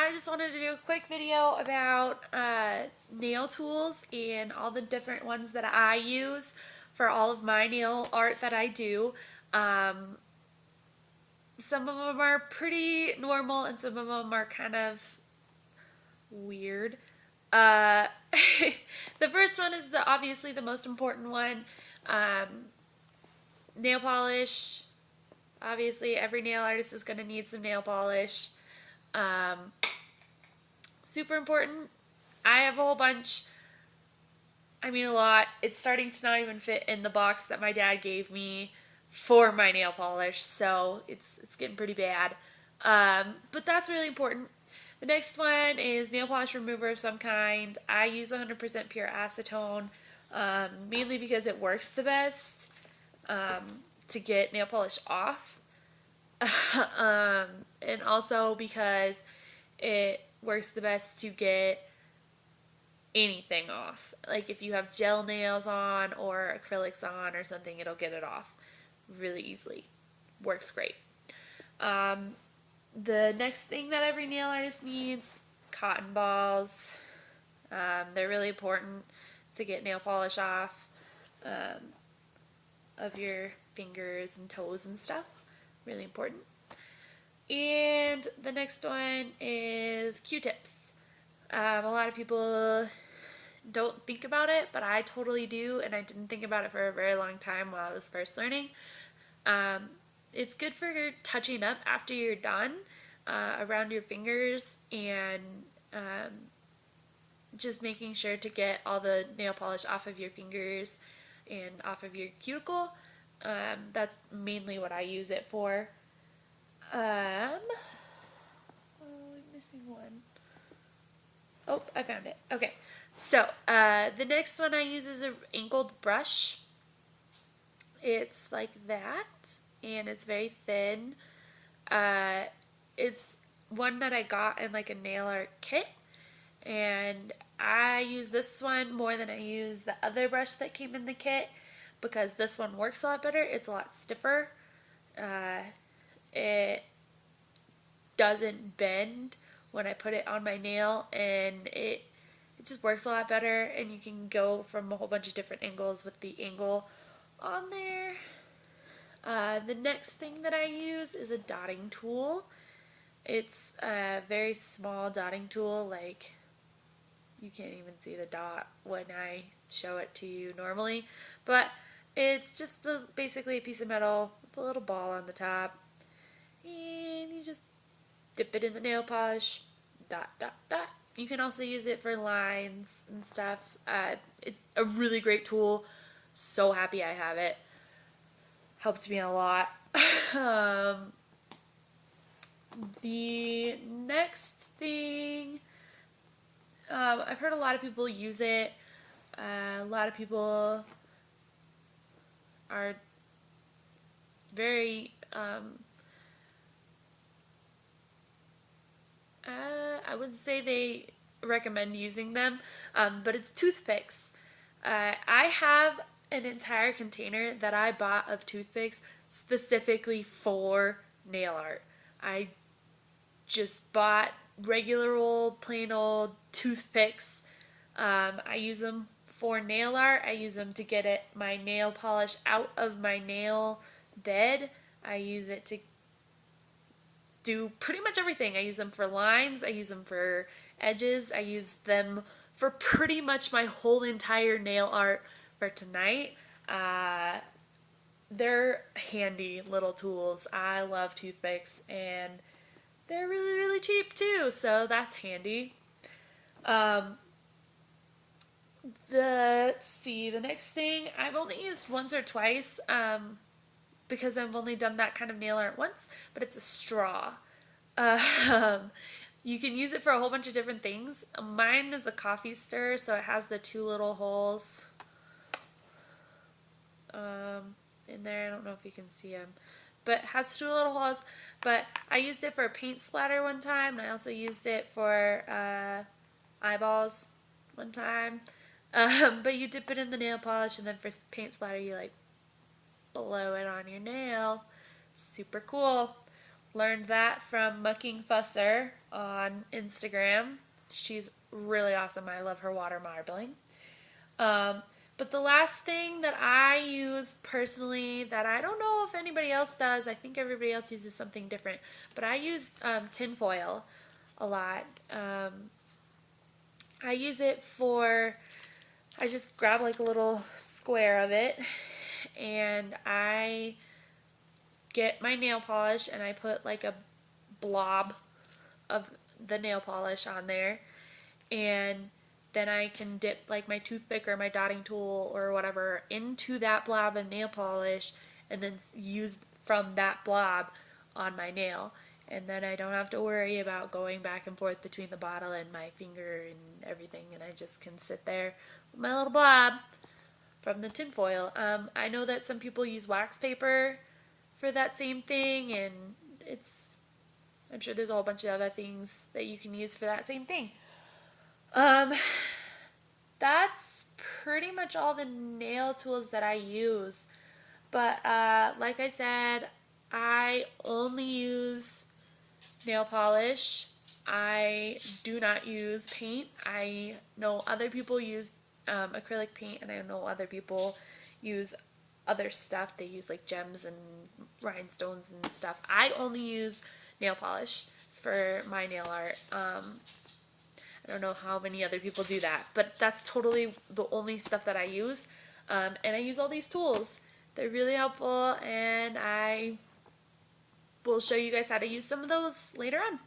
I just wanted to do a quick video about nail tools and all the different ones that I use for all of my nail art that I do. Um, some of them are pretty normal and some of them are kind of weird. Uh, the first one is obviously the most important one. Um, Nail polish. Obviously, every nail artist is going to need some nail polish. Um, Super important. I have a whole bunch. I mean, a lot. It's starting to not even fit in the box that my dad gave me for my nail polish, so it's getting pretty bad. But that's really important. The next one is nail polish remover of some kind. I use 100% pure acetone, mainly because it works the best um, to get nail polish off, um, and also because it works the best to get anything off. Like if you have gel nails on or acrylics on or something, it'll get it off really easily. Works great. Um, the next thing that every nail artist needs, cotton balls. They're really important to get nail polish off of your fingers and toes and stuff. Really important. And the next one is Q-tips. A lot of people don't think about it, but I totally do, and I didn't think about it for a very long time while I was first learning. Um, it's good for touching up after you're done around your fingers and um, just making sure to get all the nail polish off of your fingers and off of your cuticle. That's mainly what I use it for. I'm missing one. Oh, I found it. Okay. So, the next one I use is an angled brush. It's like that, and it's very thin. Uh, it's one that I got in like a nail art kit, and I use this one more than I use the other brush that came in the kit because this one works a lot better. It's a lot stiffer. It doesn't bend when I put it on my nail, and it just works a lot better, and you can go from a whole bunch of different angles with the angle on there. The next thing that I use is a dotting tool. It's a very small dotting tool, like you can't even see the dot when I show it to you normally, but it's just basically a piece of metal with a little ball on the top, and you just dip it in the nail polish, dot, dot, dot. You can also use it for lines and stuff. It's a really great tool. So happy I have it. Helped me a lot. The next thing, I've heard a lot of people use it. A lot of people are very, I wouldn't say they recommend using them, but it's toothpicks. I have an entire container that I bought of toothpicks specifically for nail art. I just bought regular old, plain old toothpicks. I use them for nail art. I use them to get my nail polish out of my nail bed. I use it to do pretty much everything. I use them for lines. I use them for edges. I use them for pretty much my whole entire nail art for tonight. They're handy little tools. I love toothpicks, and they're really, really cheap too, so that's handy. Let's see, the next thing, I've only used once or twice because I've only done that kind of nail art once, but it's a straw. Um, you can use it for a whole bunch of different things. Mine is a coffee stir, so it has the two little holes in there. I don't know if you can see them, but it has two little holes. But I used it for a paint splatter one time, and I also used it for eyeballs one time. But you dip it in the nail polish, and then for paint splatter, you like blow it on your nail. Super cool. Learned that from Mucking Fusser on Instagram. She's really awesome. I love her water marbling. Um, but the last thing that I use personally that I don't know if anybody else does, I think everybody else uses something different, but I use tin foil a lot. I use it for, I just grab like a little square of it and I get my nail polish and I put like a blob of the nail polish on there, and then I can dip like my toothpick or my dotting tool or whatever into that blob of nail polish and then use from that blob on my nail. And then I don't have to worry about going back and forth between the bottle and my finger and everything, and I just can sit there with my little blob from the tinfoil. I know that some people use wax paper for that same thing, and I'm sure there's a whole bunch of other things that you can use for that same thing. Um, that's pretty much all the nail tools that I use. But like I said, I only use nail polish. I do not use paint. I know other people use acrylic paint, and I know other people use other stuff. They use like gems and rhinestones and stuff. I only use nail polish for my nail art. I don't know how many other people do that, but that's totally the only stuff that I use. And I use all these tools. They're really helpful, and I will show you guys how to use some of those later on.